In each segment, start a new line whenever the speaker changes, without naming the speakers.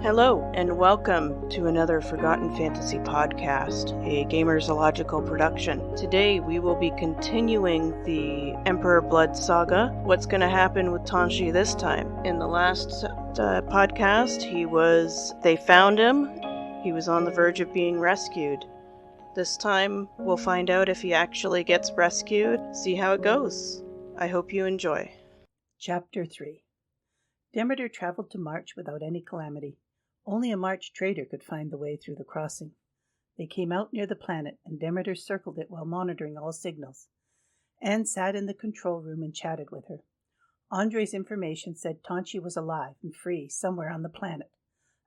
Hello, and welcome to another Forgotten Fantasy podcast, a Gamersological production. Today we will be continuing the Emperor Blood saga. What's going to happen with Tenshi this time? In the last podcast, they found him. He was on the verge of being rescued. This time, we'll find out if he actually gets rescued, see how it goes. I hope you enjoy.
Chapter 3. Demeter traveled to March without any calamity. Only a March trader could find the way through the crossing. They came out near the planet, and Demeter circled it while monitoring all signals. Anne sat in the control room and chatted with her. Andre's information said Tenshi was alive and free somewhere on the planet,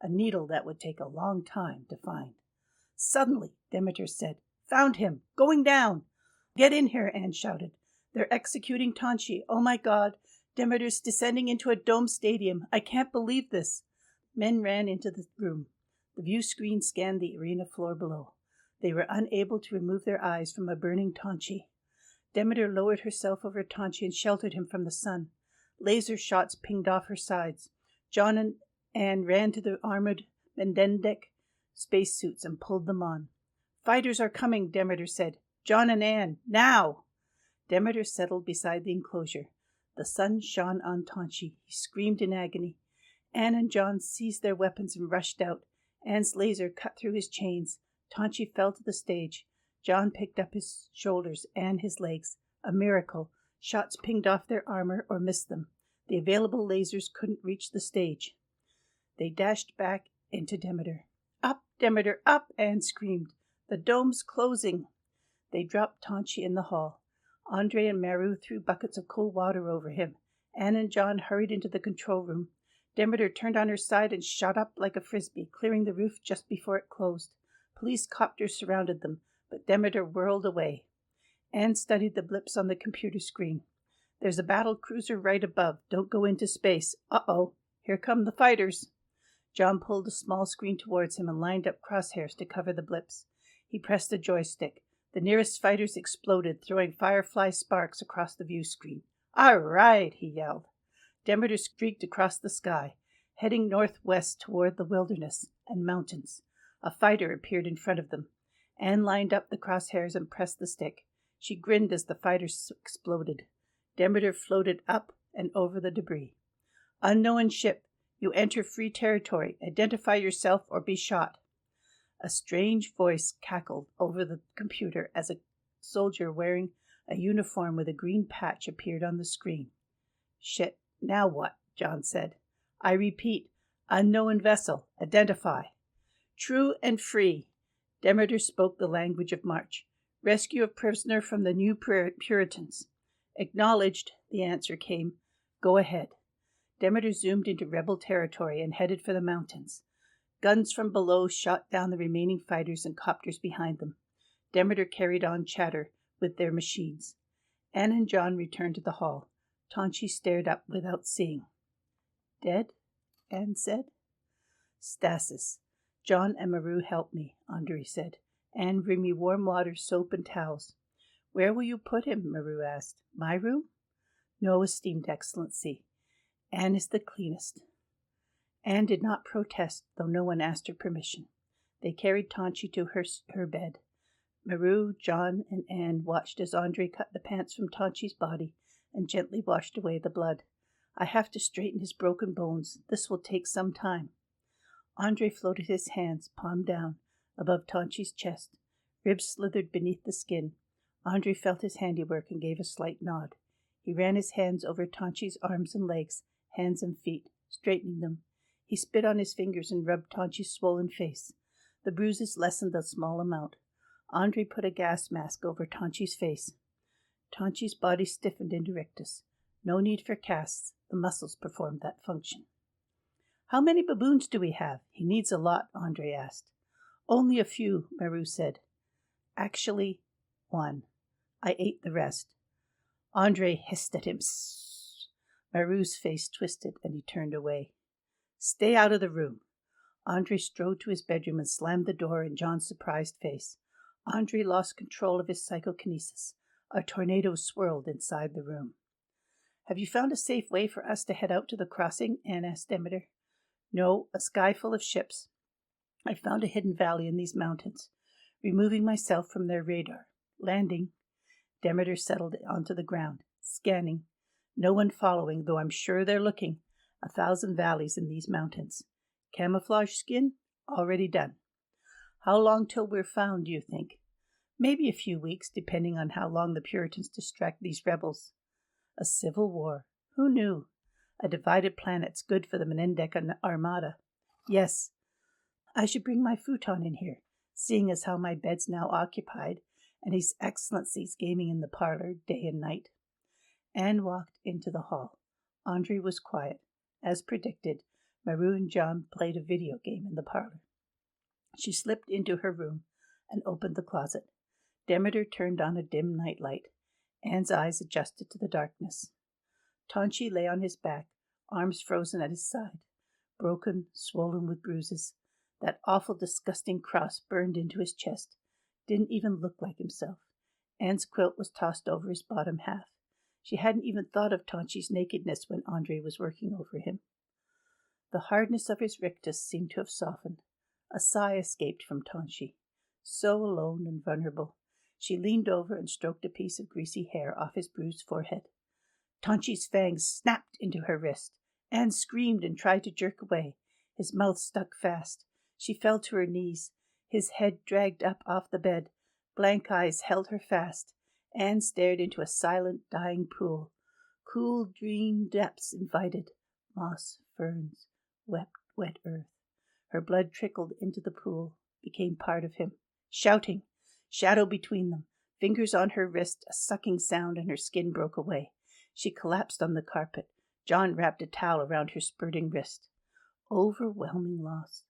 a needle that would take a long time to find. Suddenly, Demeter said, "Found him! Going down!" "Get in here," Anne shouted. "They're executing Tenshi. Oh my God! Demeter's descending into a dome stadium. I can't believe this." Men ran into the room. The view screen scanned the arena floor below. They were unable to remove their eyes from a burning Tenshi. Demeter lowered herself over Tenshi and sheltered him from the sun. Laser shots pinged off her sides. John and Anne ran to the armored Mendendek spacesuits and pulled them on. "Fighters are coming," Demeter said. "John and Anne, now!" Demeter settled beside the enclosure. The sun shone on Tenshi. He screamed in agony. Anne and John seized their weapons and rushed out. Anne's laser cut through his chains. Tenshi fell to the stage. John picked up his shoulders, Anne his legs. A miracle. Shots pinged off their armor or missed them. The available lasers couldn't reach the stage. They dashed back into Demeter. "Up, Demeter, up!" Anne screamed. "The dome's closing." They dropped Tenshi in the hall. Andre and Maru threw buckets of cold water over him. Anne and John hurried into the control room. Demeter turned on her side and shot up like a frisbee, clearing the roof just before it closed. Police copters surrounded them, but Demeter whirled away. Anne studied the blips on the computer screen. "There's a battle cruiser right above. Don't go into space. Uh-oh, here come the fighters." John pulled a small screen towards him and lined up crosshairs to cover the blips. He pressed a joystick. The nearest fighters exploded, throwing firefly sparks across the view screen. "All right," he yelled. Demeter streaked across the sky, heading northwest toward the wilderness and mountains. A fighter appeared in front of them. Anne lined up the crosshairs and pressed the stick. She grinned as the fighter exploded. Demeter floated up and over the debris. "Unknown ship. You enter free territory. Identify yourself or be shot." A strange voice cackled over the computer as a soldier wearing a uniform with a green patch appeared on the screen. "Shit. Now what?" John said. "I repeat, unknown vessel. Identify." "True and free." Demeter spoke the language of March. "Rescue of prisoner from the New Puritans." "Acknowledged," the answer came. "Go ahead." Demeter zoomed into rebel territory and headed for the mountains. Guns from below shot down the remaining fighters and copters behind them. Demeter carried on chatter with their machines. Anne and John returned to the hall. Tenshi stared up without seeing. "Dead?" Anne said. "Stasis. John and Maru help me," Andre said. "Anne, bring me warm water, soap, and towels." "Where will you put him?" Maru asked. "My room?" "No, esteemed Excellency. Anne is the cleanest." Anne did not protest, though no one asked her permission. They carried Tenshi to her bed. Maru, John, and Anne watched as Andre cut the pants from Tenshi's body and gently washed away the blood. "I have to straighten his broken bones. This will take some time." Andre floated his hands, palm down, above Tenshi's chest. Ribs slithered beneath the skin. Andre felt his handiwork and gave a slight nod. He ran his hands over Tenshi's arms and legs, hands and feet, straightening them. He spit on his fingers and rubbed Tenshi's swollen face. The bruises lessened a small amount. Andre put a gas mask over Tenshi's face. Tenshi's body stiffened into rictus. No need for casts. The muscles performed that function. "How many baboons do we have?" "He needs a lot," Andre asked. "Only a few," Maru said. "Actually, one. I ate the rest." Andre hissed at him. "Sssss." Maru's face twisted and he turned away. "Stay out of the room." Andre strode to his bedroom and slammed the door in John's surprised face. Andre lost control of his psychokinesis. A tornado swirled inside the room. "Have you found a safe way for us to head out to the crossing?" Anne asked Demeter. No, a sky full of ships. I found a hidden valley in these mountains, removing myself from their radar. Landing. Demeter settled onto the ground, scanning. No one following, though I'm sure they're looking. 1,000 valleys in these mountains. Camouflage skin? Already done. How long till we're found, do you think? Maybe a few weeks, depending on how long the Puritans distract these rebels. A civil war. Who knew? A divided planet's good for the Menendek Armada. Yes, I should bring my futon in here, seeing as how my bed's now occupied, and His Excellency's gaming in the parlor day and night. Anne walked into the hall. Andre was quiet. As predicted, Maru and John played a video game in the parlor. She slipped into her room and opened the closet. Demeter turned on a dim night light. Anne's eyes adjusted to the darkness. Tenshi lay on his back, arms frozen at his side, broken, swollen with bruises. That awful, disgusting cross burned into his chest. Didn't even look like himself. Anne's quilt was tossed over his bottom half. She hadn't even thought of Tonshi's nakedness when Andre was working over him. The hardness of his rictus seemed to have softened. A sigh escaped from Tenshi. So alone and vulnerable. She leaned over and stroked a piece of greasy hair off his bruised forehead. Tonshi's fangs snapped into her wrist. Anne screamed and tried to jerk away. His mouth stuck fast. She fell to her knees. His head dragged up off the bed. Blank eyes held her fast. Anne stared into a silent, dying pool. Cool, green depths invited. Moss, ferns, wet earth. Her blood trickled into the pool, became part of him. Shouting. Shadow between them. Fingers on her wrist, a sucking sound, and her skin broke away. She collapsed on the carpet. John wrapped a towel around her spurting wrist. Overwhelming loss.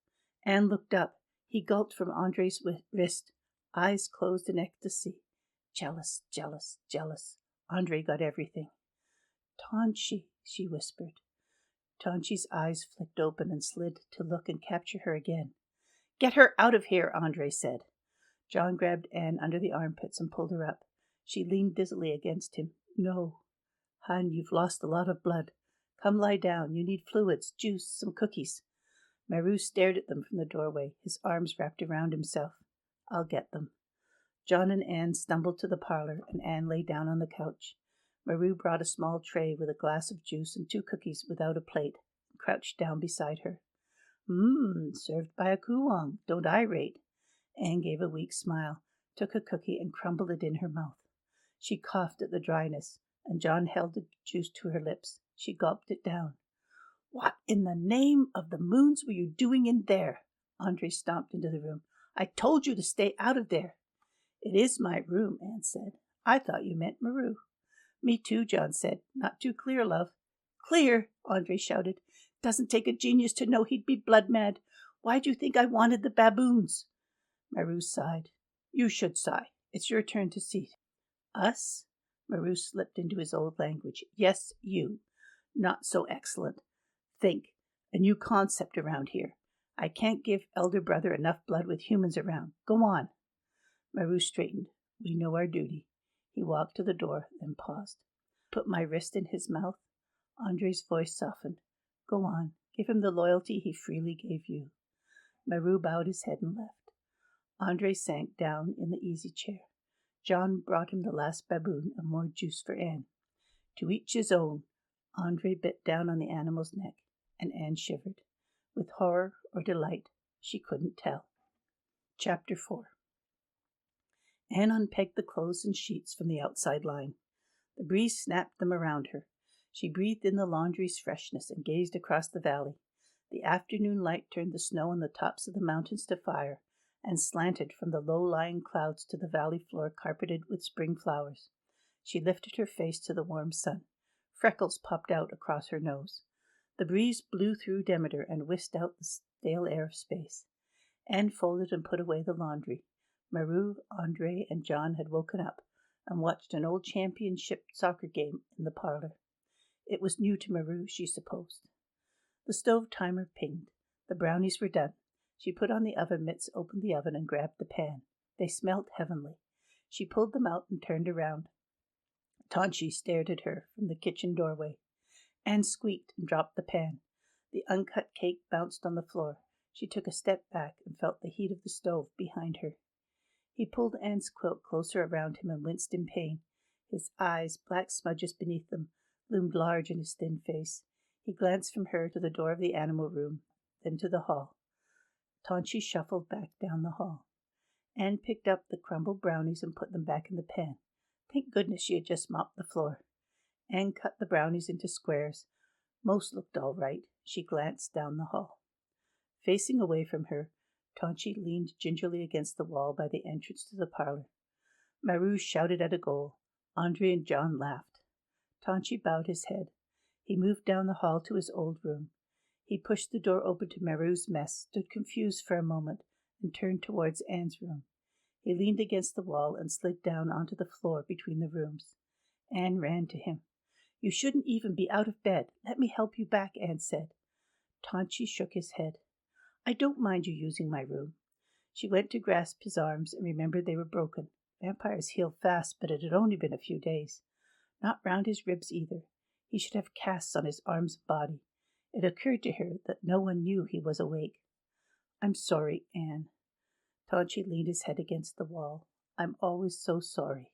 Anne looked up. He gulped from Andre's wrist, eyes closed in ecstasy. Jealous, jealous, jealous. Andre got everything. Tenshi, she whispered. Tonshi's eyes flicked open and slid to look and capture her again. Get her out of here, Andre said. John grabbed Anne under the armpits and pulled her up. She leaned dizzily against him. No. Hun, you've lost a lot of blood. Come lie down. You need fluids, juice, some cookies. Maru stared at them from the doorway, his arms wrapped around himself. I'll get them. John and Anne stumbled to the parlor, and Anne lay down on the couch. Maru brought a small tray with a glass of juice and 2 cookies without a plate, and crouched down beside her. Served by a kuwang. Don't I rate? Anne gave a weak smile, took a cookie, and crumbled it in her mouth. She coughed at the dryness, and John held the juice to her lips. She gulped it down. What in the name of the moons were you doing in there? Andre stomped into the room. I told you to stay out of there. It is my room, Anne said. I thought you meant Maru. Me too, John said. Not too clear, love. Clear, Andre shouted. Doesn't take a genius to know he'd be blood mad. Why'd you think I wanted the baboons? Maru sighed. You should sigh. It's your turn to see. Us? Maru slipped into his old language. Yes, you. Not so excellent. Think. A new concept around here. I can't give elder brother enough blood with humans around. Go on. Maru straightened. We know our duty. He walked to the door, then paused. Put my wrist in his mouth. Andre's voice softened. Go on. Give him the loyalty he freely gave you. Maru bowed his head and left. Andre sank down in the easy chair. John brought him the last baboon and more juice for Anne. To each his own. Andre bit down on the animal's neck, and Anne shivered. With horror or delight, she couldn't tell. Chapter 4. Anne unpegged the clothes and sheets from the outside line. The breeze snapped them around her. She breathed in the laundry's freshness and gazed across the valley. The afternoon light turned the snow on the tops of the mountains to fire and slanted from the low-lying clouds to the valley floor carpeted with spring flowers. She lifted her face to the warm sun. Freckles popped out across her nose. The breeze blew through Demeter and whisked out the stale air of space. Anne folded and put away the laundry. Maru, Andre, and John had woken up and watched an old championship soccer game in the parlor. It was new to Maru, she supposed. The stove timer pinged. The brownies were done. She put on the oven mitts, opened the oven, and grabbed the pan. They smelt heavenly. She pulled them out and turned around. Tenshi stared at her from the kitchen doorway. Anne squeaked and dropped the pan. The uncut cake bounced on the floor. She took a step back and felt the heat of the stove behind her. He pulled Anne's quilt closer around him and winced in pain. His eyes, black smudges beneath them, loomed large in his thin face. He glanced from her to the door of the animal room, then to the hall. Tenshi shuffled back down the hall. Anne picked up the crumbled brownies and put them back in the pan. Thank goodness she had just mopped the floor. Anne cut the brownies into squares. Most looked all right. She glanced down the hall. Facing away from her, Tenshi leaned gingerly against the wall by the entrance to the parlor. Maru shouted at a goal. Andre and John laughed. Tenshi bowed his head. He moved down the hall to his old room. He pushed the door open to Maru's mess, stood confused for a moment, and turned towards Anne's room. He leaned against the wall and slid down onto the floor between the rooms. Anne ran to him. "You shouldn't even be out of bed. Let me help you back," Anne said. Tenshi shook his head. "I don't mind you using my room." She went to grasp his arms and remembered they were broken. Vampires heal fast, but it had only been a few days. Not round his ribs either. He should have casts on his arms and body. It occurred to her that no one knew he was awake. "I'm sorry, Anne." Tenshi leaned his head against the wall. "I'm always so sorry."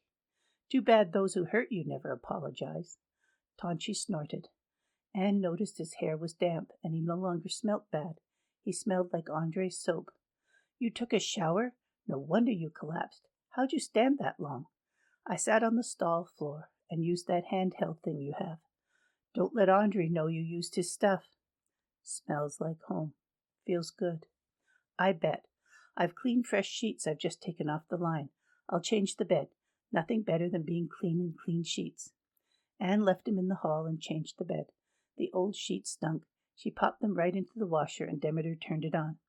"Too bad those who hurt you never apologize." Tenshi snorted. Anne noticed his hair was damp, and he no longer smelt bad. He smelled like Andre's soap. "You took a shower? No wonder you collapsed. How'd you stand that long?" "I sat on the stall floor and used that handheld thing you have." "Don't let Andre know you used his stuff." "Smells like home. Feels good." "I bet. I've clean fresh sheets I've just taken off the line. I'll change the bed. Nothing better than being clean in clean sheets." Anne left him in the hall and changed the bed. The old sheets stunk. She popped them right into the washer and Demeter turned it on.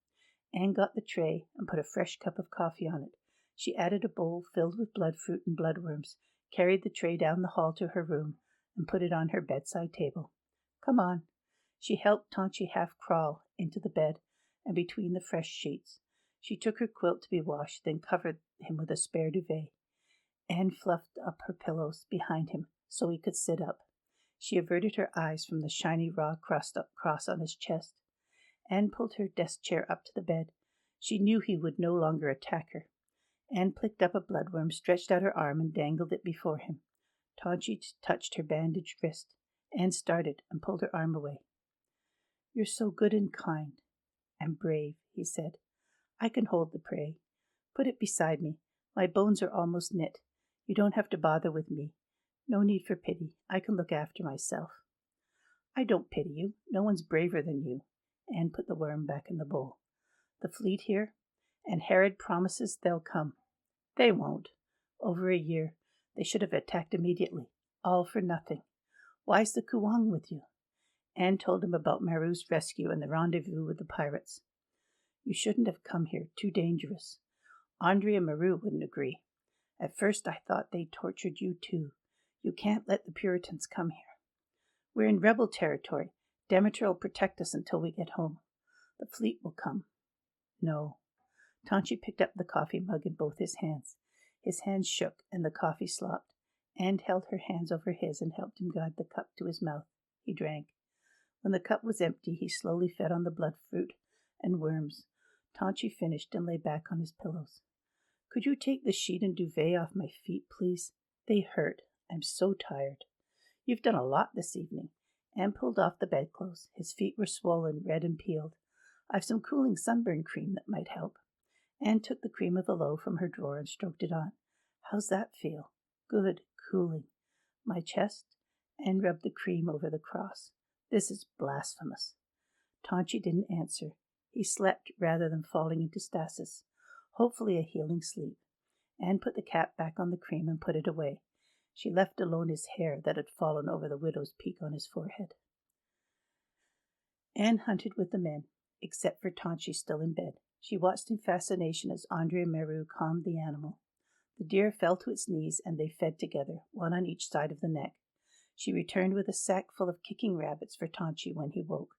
Anne got the tray and put a fresh cup of coffee on it. She added a bowl filled with bloodfruit and bloodworms, carried the tray down the hall to her room, and put it on her bedside table. "Come on." She helped Tenshi half crawl into the bed and between the fresh sheets. She took her quilt to be washed, then covered him with a spare duvet. Anne fluffed up her pillows behind him so he could sit up. She averted her eyes from the shiny raw cross on his chest. Anne pulled her desk chair up to the bed. She knew he would no longer attack her. Anne picked up a bloodworm, stretched out her arm, and dangled it before him. Tenshi touched her bandaged wrist. Anne started and pulled her arm away. "You're so good and kind and brave," he said. "I can hold the prey. Put it beside me. My bones are almost knit. You don't have to bother with me. No need for pity. I can look after myself." "I don't pity you. No one's braver than you." Anne put the worm back in the bowl. "The fleet here? And Herod promises they'll come." "They won't. Over a year. They should have attacked immediately. All for nothing. Why's the Kuwang with you?" Anne told him about Maru's rescue and the rendezvous with the pirates. "You shouldn't have come here. Too dangerous. Andre and Maru wouldn't agree. At first I thought they tortured you too. You can't let the Puritans come here. We're in rebel territory. Demeter will protect us until we get home. The fleet will come." "No." Tenshi picked up the coffee mug in both his hands. His hands shook and the coffee slopped. Anne held her hands over his and helped him guide the cup to his mouth. He drank. When the cup was empty, he slowly fed on the bloodfruit and worms. Tenshi finished and lay back on his pillows. "Could you take the sheet and duvet off my feet, please? They hurt. I'm so tired." "You've done a lot this evening." Anne pulled off the bedclothes. His feet were swollen, red and peeled. "I've some cooling sunburn cream that might help." Anne took the cream of aloe from her drawer and stroked it on. "How's that feel?" "Good, cooling." "My chest?" Anne rubbed the cream over the cross. "This is blasphemous." Tenshi didn't answer. He slept rather than falling into stasis. Hopefully a healing sleep. Anne put the cap back on the cream and put it away. She left alone his hair that had fallen over the widow's peak on his forehead. Anne hunted with the men, except for Tenshi still in bed. She watched in fascination as Andre and Meru calmed the animal. The deer fell to its knees and they fed together, one on each side of the neck. She returned with a sack full of kicking rabbits for Tenshi when he woke.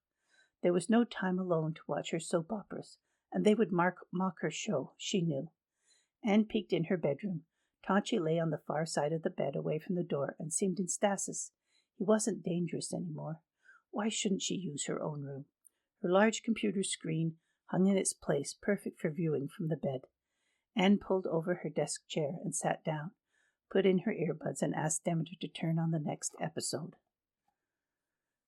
There was no time alone to watch her soap operas, and they would mock her show, she knew. Anne peeked in her bedroom. Tenshi lay on the far side of the bed away from the door and seemed in stasis. He wasn't dangerous anymore. Why shouldn't she use her own room? Her large computer screen hung in its place, perfect for viewing from the bed. Anne pulled over her desk chair and sat down, put in her earbuds, and asked Demeter to turn on the next episode.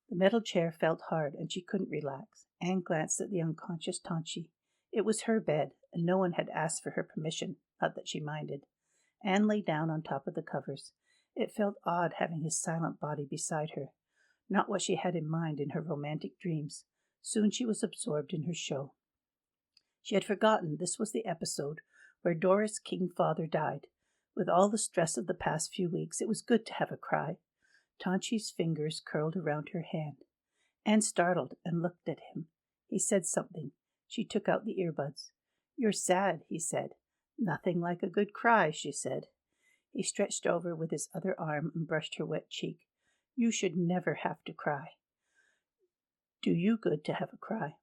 The metal chair felt hard, and she couldn't relax. Anne glanced at the unconscious Tenshi. It was her bed, and no one had asked for her permission, not that she minded. Anne lay down on top of the covers. It felt odd having his silent body beside her, not what she had in mind in her romantic dreams. Soon she was absorbed in her show. She had forgotten this was the episode where Doris Kingfather died. With all the stress of the past few weeks, it was good to have a cry. Tonshi's fingers curled around her hand. Anne startled and looked at him. He said something. She took out the earbuds. "You're sad," he said. "Nothing like a good cry," she said. He stretched over with his other arm and brushed her wet cheek. "You should never have to cry. Do you good to have a cry."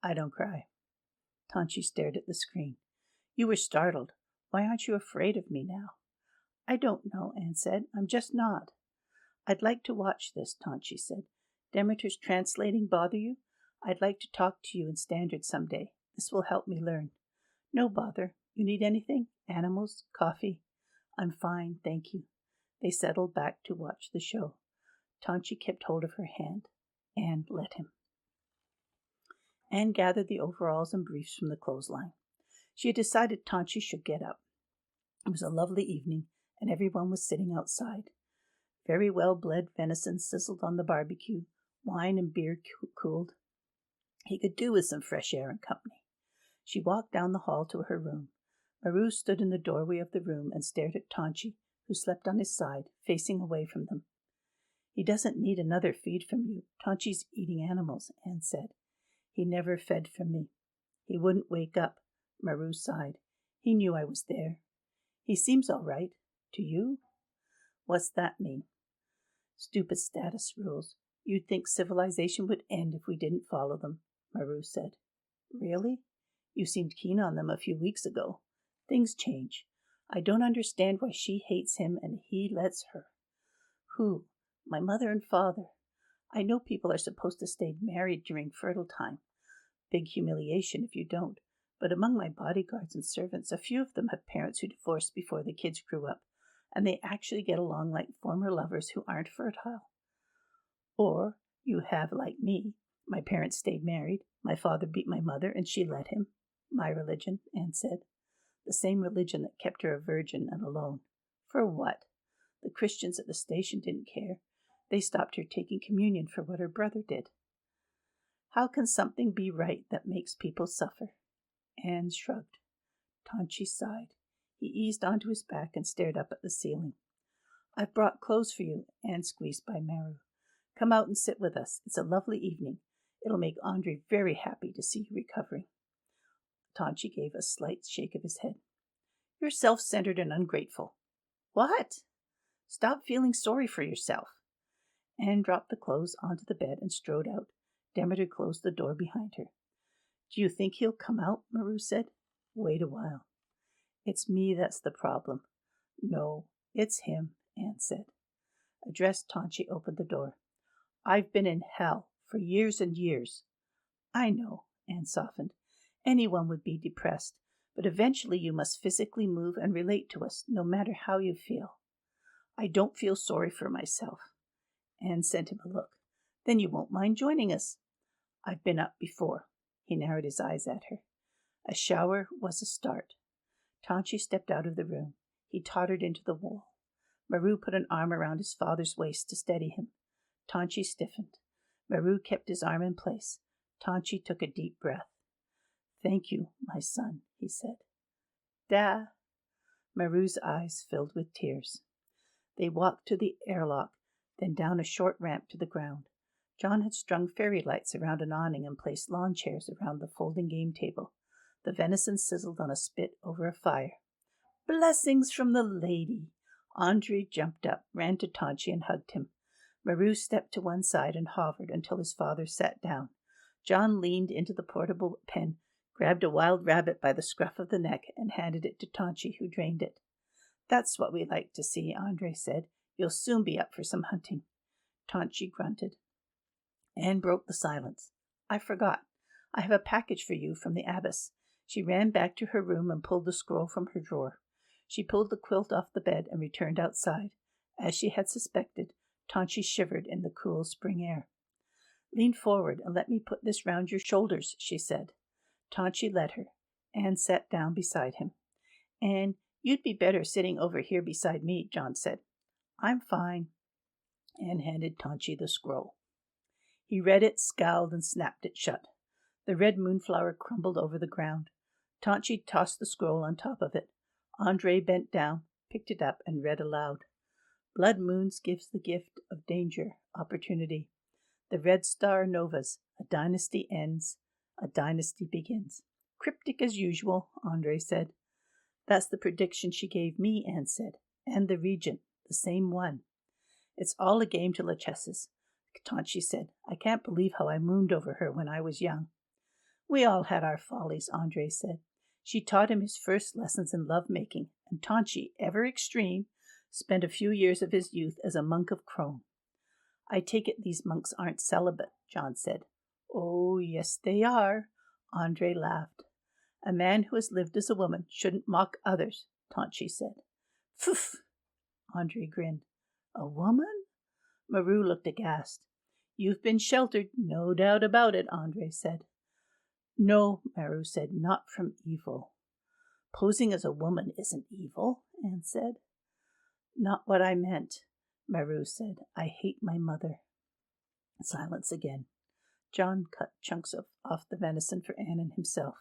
"I don't cry." Tenshi stared at the screen. "You were startled. Why aren't you afraid of me now?" "I don't know," Anne said. "I'm just not." "I'd like to watch this," Tenshi said. "Demeter's translating bother you? I'd like to talk to you in Standard someday. This will help me learn." "No bother. You need anything? Animals? Coffee?" "I'm fine, thank you." They settled back to watch the show. Tenshi kept hold of her hand. Anne let him. Anne gathered the overalls and briefs from the clothesline. She had decided Tenshi should get up. It was a lovely evening, and everyone was sitting outside. Very well-bled venison sizzled on the barbecue. Wine and beer cooled. He could do with some fresh air and company. She walked down the hall to her room. Maru stood in the doorway of the room and stared at Tenshi, who slept on his side, facing away from them. "He doesn't need another feed from you. Tonshi's eating animals," Anne said. "He never fed from me. He wouldn't wake up." Maru sighed. "He knew I was there. He seems all right. To you?" "What's that mean?" "Stupid status rules. You'd think civilization would end if we didn't follow them," Maru said. "Really? You seemed keen on them a few weeks ago. Things change. I don't understand why she hates him and he lets her." "Who?" "My mother and father. I know people are supposed to stay married during fertile time. Big humiliation if you don't. But among my bodyguards and servants, a few of them have parents who divorced before the kids grew up, and they actually get along like former lovers who aren't fertile. Or you have, like me, my parents stayed married, my father beat my mother, and she let him." "My religion," Anne said. "The same religion that kept her a virgin and alone." "For what?" "The Christians at the station didn't care. They stopped her taking communion for what her brother did." "How can something be right that makes people suffer?" Anne shrugged. Tenshi sighed. He eased onto his back and stared up at the ceiling. "I've brought clothes for you," Anne squeezed by Maru. "Come out and sit with us. It's a lovely evening. It'll make Andre very happy to see you recovering." Tenshi gave a slight shake of his head. "You're self-centered and ungrateful." "What?" "Stop feeling sorry for yourself." Anne dropped the clothes onto the bed and strode out. Demeter closed the door behind her. "Do you think he'll come out?" Maru said. "Wait a while." "It's me that's the problem." "No, it's him," Anne said. A dressed Tenshi opened the door. "I've been in hell for years and years." "I know," Anne softened. "Anyone would be depressed, but eventually you must physically move and relate to us, no matter how you feel." "I don't feel sorry for myself." Anne sent him a look. "Then you won't mind joining us." "I've been up before." He narrowed his eyes at her. A shower was a start. Tenshi stepped out of the room. He tottered into the wall. Maru put an arm around his father's waist to steady him. Tenshi stiffened. Maru kept his arm in place. Tenshi took a deep breath. "Thank you, my son," he said. "Da." Maru's eyes filled with tears. They walked to the airlock, then down a short ramp to the ground. John had strung fairy lights around an awning and placed lawn chairs around the folding game table. The venison sizzled on a spit over a fire. "Blessings from the lady." Andre jumped up, ran to Tenshi, and hugged him. Maru stepped to one side and hovered until his father sat down. John leaned into the portable pen, grabbed a wild rabbit by the scruff of the neck, and handed it to Tenshi, who drained it. "That's what we like to see," Andre said. "You'll soon be up for some hunting." Tenshi grunted. Anne broke the silence. I forgot. I have a package for you from the abbess." She ran back to her room and pulled the scroll from her drawer. She pulled the quilt off the bed and returned outside. As she had suspected, Tenshi shivered in the cool spring air. "Lean forward and let me put this round your shoulders," she said. Tenshi let her. Anne sat down beside him. "Anne, you'd be better sitting over here beside me," John said. "I'm fine." Anne handed Tenshi the scroll. He read it, scowled, and snapped it shut. The red moonflower crumbled over the ground. Tenshi tossed the scroll on top of it. Andre bent down, picked it up, and read aloud. "Blood moons gives the gift of danger, opportunity. The red star novas. A dynasty ends, a dynasty begins." "Cryptic as usual," Andre said. "That's the prediction she gave me," Anne said. "And the regent, the same one." "It's all a game to Lachesis," Tenshi said. "I can't believe how I mooned over her when I was young." "We all had our follies," Andre said. "She taught him his first lessons in love-making, and Tenshi, ever extreme, spent a few years of his youth as a monk of Crone." "I take it these monks aren't celibate," John said. "Oh, yes, they are." Andre laughed. "A man who has lived as a woman shouldn't mock others," Tenshi said. "Pfff!" Andre grinned. "A woman?" Maru looked aghast. "You've been sheltered, no doubt about it," Andre said. "No," Maru said, "not from evil." "Posing as a woman isn't evil," Anne said. "Not what I meant," Maru said. "I hate my mother." Silence again. John cut chunks off the venison for Anne and himself.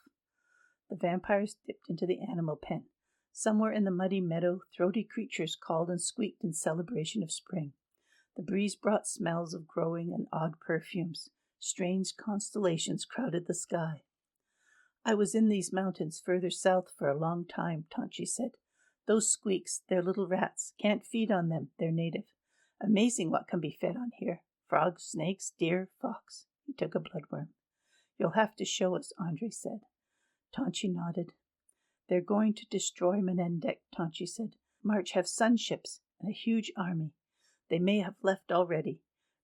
The vampires dipped into the animal pen. Somewhere in the muddy meadow, throaty creatures called and squeaked in celebration of spring. The breeze brought smells of growing and odd perfumes. Strange constellations crowded the sky. "I was in these mountains further south for a long time," Tenshi said. "Those squeaks, they're little rats. Can't feed on them, they're native. Amazing what can be fed on here. Frogs, snakes, deer, fox." He took a bloodworm. "You'll have to show us," Andre said. Tenshi nodded. "They're going to destroy Menendek," Tenshi said. "March have sun ships and a huge army. They may have left already.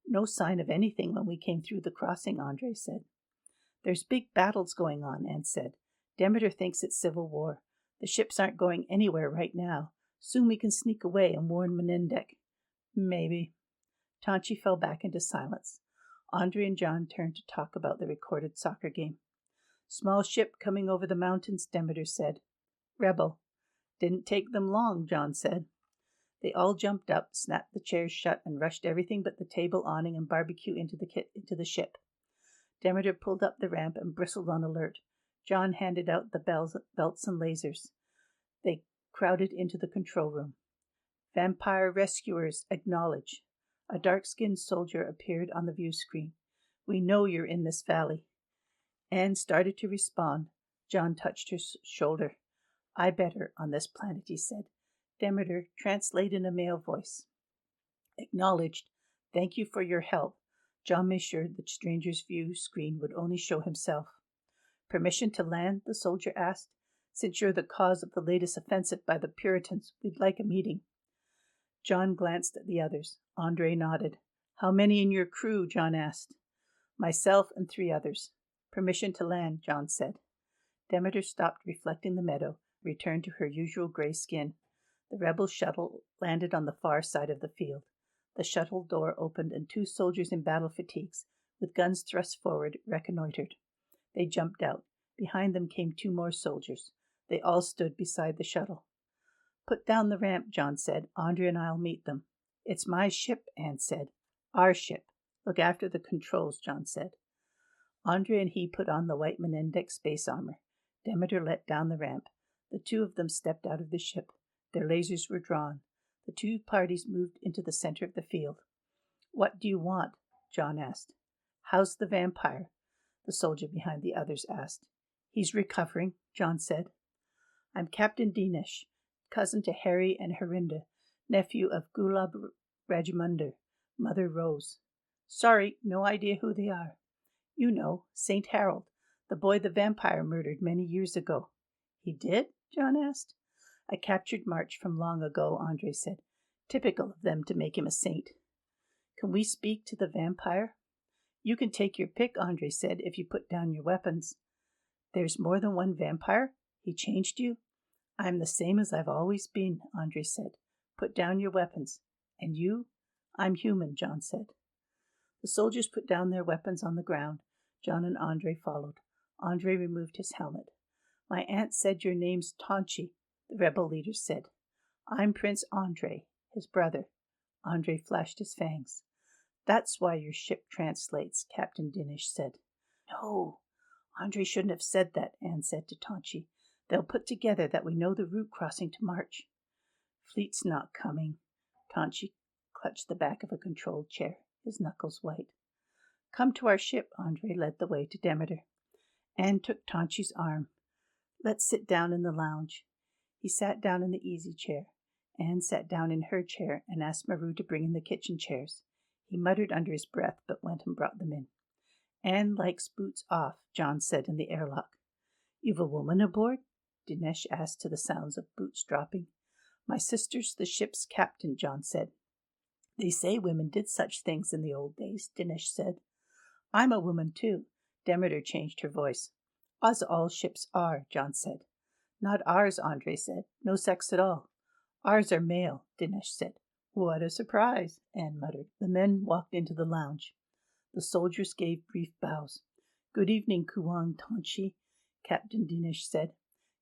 No sign of anything when we came through the crossing," Andre said. "There's big battles going on," Anne said. "Demeter thinks it's civil war. The ships aren't going anywhere right now. Soon we can sneak away and warn Menendek." "Maybe." Tenshi fell back into silence. Andre and John turned to talk about the recorded soccer game. "Small ship coming over the mountains," Demeter said. "Rebel." "Didn't take them long," John said. They all jumped up, snapped the chairs shut, and rushed everything but the table, awning, and barbecue into the ship. Demeter pulled up the ramp and bristled on alert. John handed out the belts and lasers. They crowded into the control room. "Vampire rescuers, acknowledge." A dark-skinned soldier appeared on the view screen. "We know you're in this valley." Anne started to respond. John touched her shoulder. "I better on this planet," he said. Demeter, translate in a male voice. "Acknowledged. Thank you for your help." John made sure the stranger's view screen would only show himself. "Permission to land?" the soldier asked. "Since you're the cause of the latest offensive by the Puritans, we'd like a meeting." John glanced at the others. Andre nodded. "How many in your crew?" John asked. "Myself and 3 others." "Permission to land," John said. Demeter stopped reflecting the meadow, returned to her usual gray skin. The rebel shuttle landed on the far side of the field. The shuttle door opened and 2 soldiers in battle fatigues, with guns thrust forward, reconnoitered. They jumped out. Behind them came 2 more soldiers. They all stood beside the shuttle. "Put down the ramp," John said. "Andre and I'll meet them." "It's my ship," Anne said. "Our ship. Look after the controls," John said. Andre and he put on the white Menendek space armor. Demeter let down the ramp. The 2 of them stepped out of the ship. Their lasers were drawn. The 2 parties moved into the center of the field. "What do you want?" John asked. "How's the vampire?" the soldier behind the others asked. "He's recovering," John said. "I'm Captain Dinesh, cousin to Harry and Herinda, nephew of Gulab Rajamunder, Mother Rose." "Sorry, no idea who they are." "You know, St. Harold, the boy the vampire murdered many years ago." "He did?" John asked. "A captured March from long ago," Andre said. "Typical of them to make him a saint." "Can we speak to the vampire?" You can take your pick, Andre said, if you put down your weapons. There's more than one vampire? He changed you? I'm the same as I've always been, Andre said. Put down your weapons. And you? I'm human, John said. The soldiers put down their weapons on the ground. John and Andre followed. Andre removed his helmet. My aunt said your name's Tenshi, the rebel leader said. I'm Prince Andre, his brother. Andre flashed his fangs. That's why your ship translates, Captain Dinesh said. No, Andre shouldn't have said that, Anne said to Tenshi. They'll put together that we know the route crossing to March. Fleet's not coming. Tenshi clutched the back of a controlled chair, his knuckles white. Come to our ship, Andre led the way to Demeter. Anne took Tenshi's arm. Let's sit down in the lounge. He sat down in the easy chair. Anne sat down in her chair and asked Maru to bring in the kitchen chairs. He muttered under his breath, but went and brought them in. Anne likes boots off, John said in the airlock. You've a woman aboard? Dinesh asked to the sounds of boots dropping. My sister's the ship's captain, John said. They say women did such things in the old days, Dinesh said. I'm a woman too. Demeter changed her voice. As all ships are, John said. Not ours, Andre said. No sex at all. Ours are male, Dinesh said. What a surprise, Anne muttered. The men walked into the lounge. The soldiers gave brief bows. Good evening, Kuwang Tenshi, Captain Dinesh said.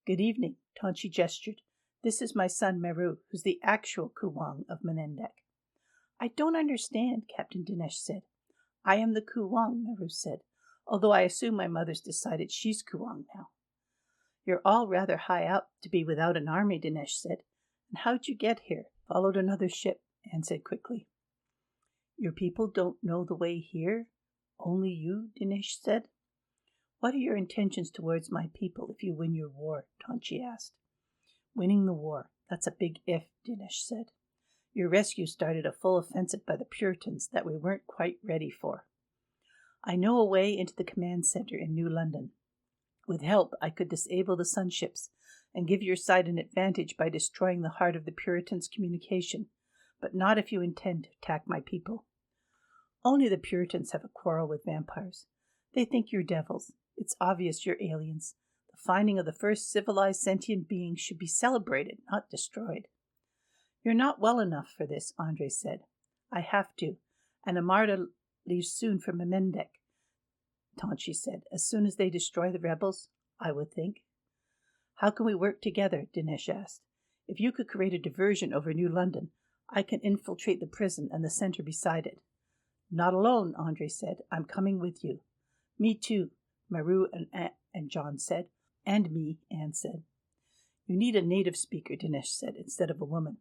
Good evening, Tenshi gestured. This is my son Meru, who's the actual Kuwang of Menendek. I don't understand, Captain Dinesh said. I am the Kuwang, Meru said, although I assume my mother's decided she's Kuwang now. You're all rather high up to be without an army, Dinesh said. And how'd you get here? Followed another ship, Anne said quickly. Your people don't know the way here? Only you, Dinesh said. What are your intentions towards my people if you win your war? Tenshi asked. Winning the war, that's a big if, Dinesh said. Your rescue started a full offensive by the Puritans that we weren't quite ready for. I know a way into the command center in New London. With help, I could disable the sunships and give your side an advantage by destroying the heart of the Puritans' communication, but not if you intend to attack my people. Only the Puritans have a quarrel with vampires. They think you're devils. It's obvious you're aliens. The finding of the first civilized sentient being should be celebrated, not destroyed. You're not well enough for this, Andre said. I have to, and Amarda leaves soon for Menendek, Tenshi said. As soon as they destroy the rebels, I would think. How can we work together? Dinesh asked. If you could create a diversion over New London, I can infiltrate the prison and the center beside it. Not alone, Andre said. I'm coming with you. Me too, Maru and John said. And me, Anne said. You need a native speaker, Dinesh said, instead of a woman.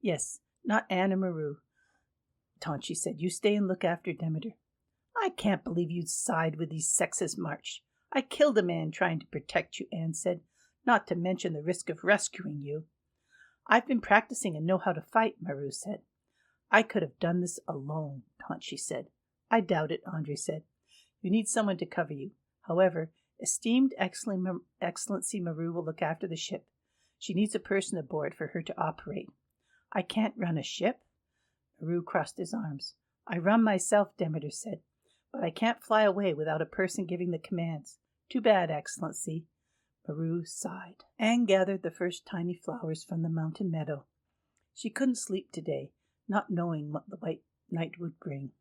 Yes, not Anne and Maru, Tenshi said. You stay and look after Demeter. I can't believe you'd side with these sexist March. I killed a man trying to protect you, Anne said, not to mention the risk of rescuing you. I've been practicing and know how to fight, Maru said. I could have done this alone, Tenshi said. I doubt it, Andre said. You need someone to cover you. However, esteemed Excellency Maru will look after the ship. She needs a person aboard for her to operate. I can't run a ship. Maru crossed his arms. I run myself, Demeter said, but I can't fly away without a person giving the commands. Too bad, Excellency. Maru sighed. Anne gathered the first tiny flowers from the mountain meadow. She couldn't sleep today, not knowing what the white night would bring.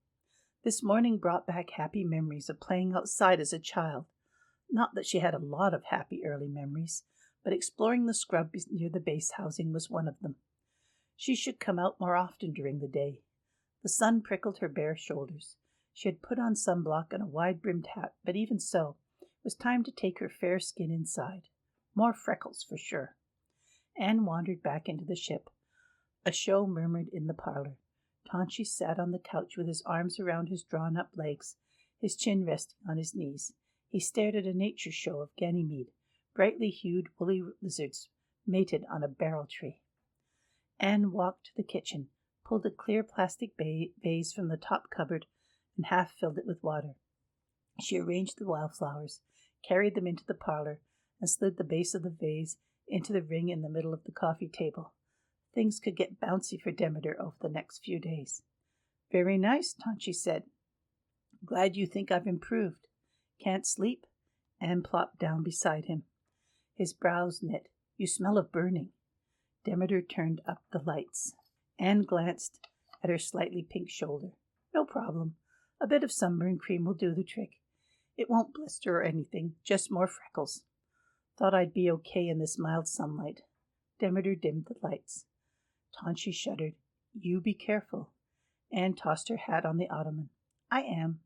This morning brought back happy memories of playing outside as a child. Not that she had a lot of happy early memories, but exploring the scrub near the base housing was one of them. She should come out more often during the day. The sun prickled her bare shoulders. She had put on sunblock and a wide-brimmed hat, but even so, it was time to take her fair skin inside. More freckles, for sure. Anne wandered back into the ship. A show murmured in the parlor. Tenshi sat on the couch with his arms around his drawn-up legs, his chin resting on his knees. He stared at a nature show of Ganymede, brightly hued woolly lizards mated on a barrel tree. Anne walked to the kitchen, pulled a clear plastic vase from the top cupboard, and half filled it with water. She arranged the wildflowers, carried them into the parlor, and slid the base of the vase into the ring in the middle of the coffee table. Things could get bouncy for Demeter over the next few days. Very nice, Tenshi said. Glad you think I've improved. Can't sleep? Anne plopped down beside him. His brows knit. You smell of burning. Demeter turned up the lights. Anne glanced at her slightly pink shoulder. No problem. A bit of sunburn cream will do the trick. It won't blister or anything, just more freckles. Thought I'd be okay in this mild sunlight. Demeter dimmed the lights. Tenshi shuddered. You be careful. Anne tossed her hat on the ottoman. I am.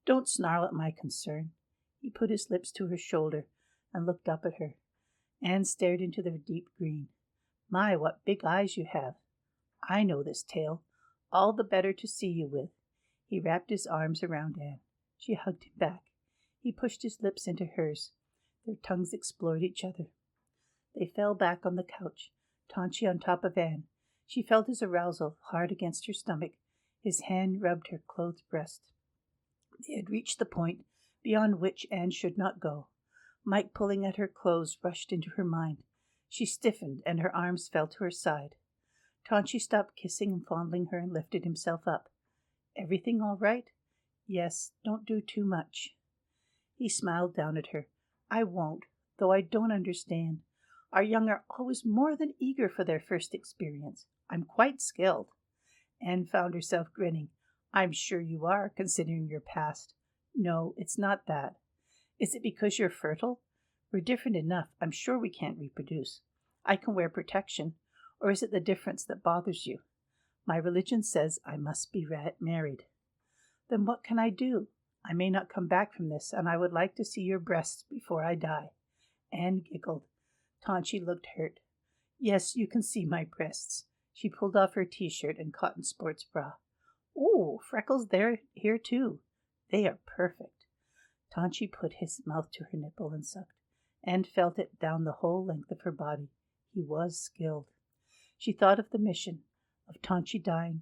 Don't snarl at my concern. He put his lips to her shoulder and looked up at her. Anne stared into their deep green. My, what big eyes you have. I know this tale. All the better to see you with. He wrapped his arms around Anne. She hugged him back. He pushed his lips into hers. Their tongues explored each other. They fell back on the couch, Tenshi on top of Anne. She felt his arousal hard against her stomach. His hand rubbed her clothed breast. They had reached the point beyond which Anne should not go. Mike pulling at her clothes rushed into her mind. She stiffened, and her arms fell to her side. Tenshi stopped kissing and fondling her and lifted himself up. Everything all right? Yes, don't do too much. He smiled down at her. I won't, though I don't understand. Our young are always more than eager for their first experience. I'm quite skilled. Anne found herself grinning. I'm sure you are, considering your past. No, it's not that. Is it because you're fertile? We're different enough. I'm sure we can't reproduce. I can wear protection. Or is it the difference that bothers you? My religion says I must be married. Then what can I do? I may not come back from this, and I would like to see your breasts before I die. Anne giggled. Tenshi looked hurt. Yes, you can see my breasts. She pulled off her t-shirt and cotton sports bra. Ooh, freckles here too. They are perfect. Tenshi put his mouth to her nipple and sucked. Anne felt it down the whole length of her body. He was skilled. She thought of the mission, of Tenshi dying,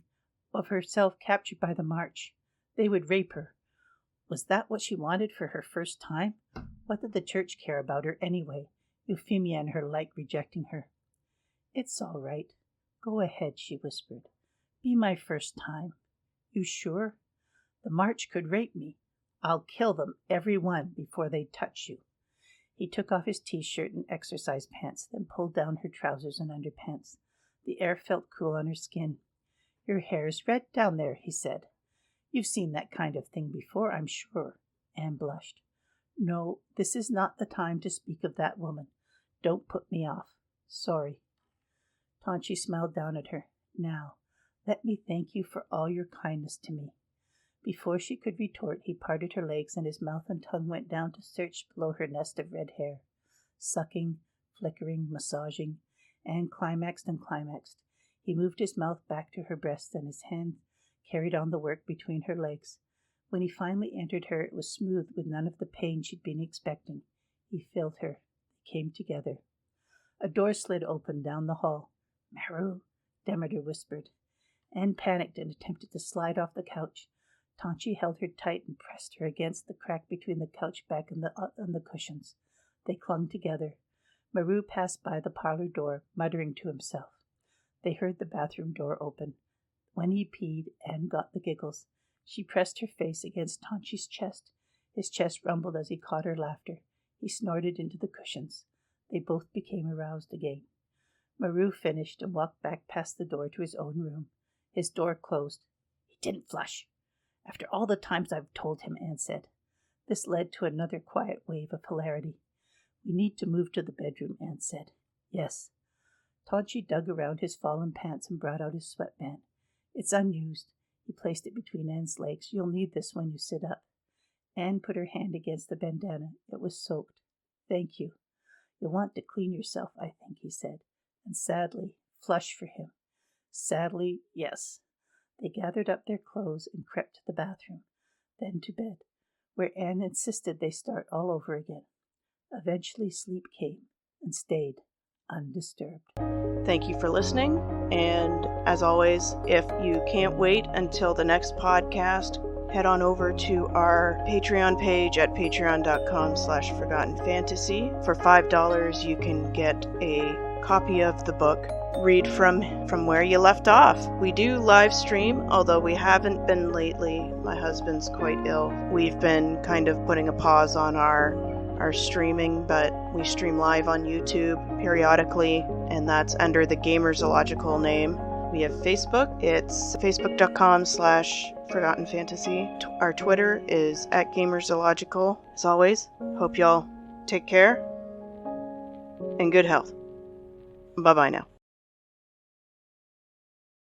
of herself captured by the march. They would rape her. Was that what she wanted for her first time? What did the church care about her anyway? Euphemia and her like rejecting her. It's all right. Go ahead, she whispered. Be my first time. You sure? The march could rape me. I'll kill them, every one, before they touch you. He took off his t-shirt and exercise pants, then pulled down her trousers and underpants. The air felt cool on her skin. Your hair's red down there, he said. You've seen that kind of thing before, I'm sure. Anne blushed. No, this is not the time to speak of that woman. Don't put me off. Sorry. Tenshi smiled down at her. Now, let me thank you for all your kindness to me. Before she could retort, he parted her legs, and his mouth and tongue went down to search below her nest of red hair. Sucking, flickering, massaging. Anne climaxed and climaxed. He moved his mouth back to her breast, and his hand carried on the work between her legs. When he finally entered her, it was smooth with none of the pain she'd been expecting. He filled her. They came together. A door slid open down the hall. Maru, Demeter whispered. Anne panicked and attempted to slide off the couch. Tenshi held her tight and pressed her against the crack between the couch back and the cushions. They clung together. Maru passed by the parlor door, muttering to himself. They heard the bathroom door open. When he peed, Anne got the giggles. She pressed her face against Tenshi's chest. His chest rumbled as he caught her laughter. He snorted into the cushions. They both became aroused again. Maru finished and walked back past the door to his own room. His door closed. He didn't flush. After all the times I've told him, Anne said. This led to another quiet wave of hilarity. We need to move to the bedroom, Anne said. Yes. Tenshi dug around his fallen pants and brought out his sweatband. It's unused. He placed it between Anne's legs. You'll need this when you sit up. Anne put her hand against the bandana. It was soaked. Thank you. You'll want to clean yourself, I think, he said. And sadly, flush for him. Sadly, yes. They gathered up their clothes and crept to the bathroom, then to bed, where Anne insisted they start all over again. Eventually sleep came and stayed undisturbed.
Thank you for listening, and as always, if you can't wait until the next podcast, head on over to our Patreon page at patreon.com/forgottenfantasy. For $5, you can get a copy of the book, read from where you left off. We do live stream, although we haven't been lately. My husband's quite ill. We've been kind of putting a pause on our streaming, but we stream live on YouTube periodically, and that's under the Gamersological name. We have Facebook. It's facebook.com/Forgotten Fantasy. Our Twitter is @Gamersological. As always, hope y'all take care and good health. Bye-bye now.